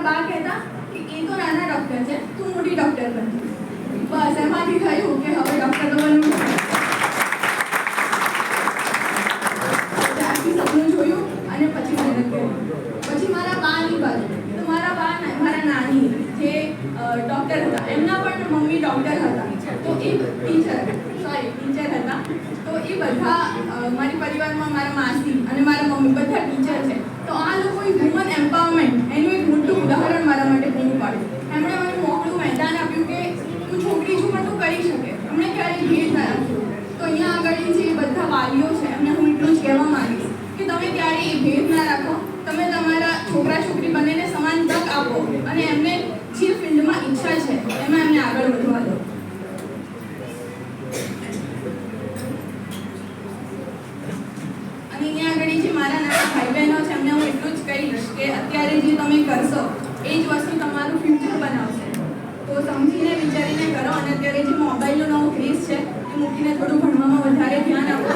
મારા બા કહેતા કે એ તો નાના ડૉક્ટર છે, તું મોટી ડૉક્ટર બનજે. બસ એમાંથી થયું કે હવે ડૉક્ટર તો બનવું છે. ત્યારથી સપનું જોયું અને પછી મહેનત કરી. પછી મારા બાની બાજુ તો મારા નાની જે ડૉક્ટર હતા, એમના પણ મમ્મી ડૉક્ટર હતા, તો એ ટીચર હતા. તો એ બધા મારી પરિવારમાં મારા માસી અને મારા મમ્મી બધા ટીચર છે. તો આ લોકોએ વુમન એમ્પાવરમેન્ટ એનું એક મોટું ઉદાહરણ મારા માટે પૂરું પાડ્યું. એમણે મને મોકળું મેદાન આપ્યું કે તું છોકરી છું પણ તું કરી શકે, એમણે ક્યારેય ભેદ ના રાખ્યું. તો અહીંયા આગળ જે બધા વાલીઓ છે એમને હું એટલું જ કહેવા માંગીશ કે તમે ક્યારેય ભેદ ના રાખો. તમે તમારા છોકરા છોકરી બંનેને સમાન તક આપો અને એમને જે ફિલ્ડમાં ઈચ્છા છે એમાં એમને આગળ વધવા દો. અને અહીંયા આગળ જે મારા નાના ભાઈ બહેનો છે એમને હું એટલું જ કહીશ કે અત્યારે જે તમે કરશો એ જ વસ્તુ તમારું ફ્યુચર બનાવશે. તો સમજીને વિચારીને કરો. અને અત્યારે જે મોબાઈલનો નવો ક્રેઝ છે એ મૂકીને થોડું ભણવામાં વધારે ધ્યાન આપો.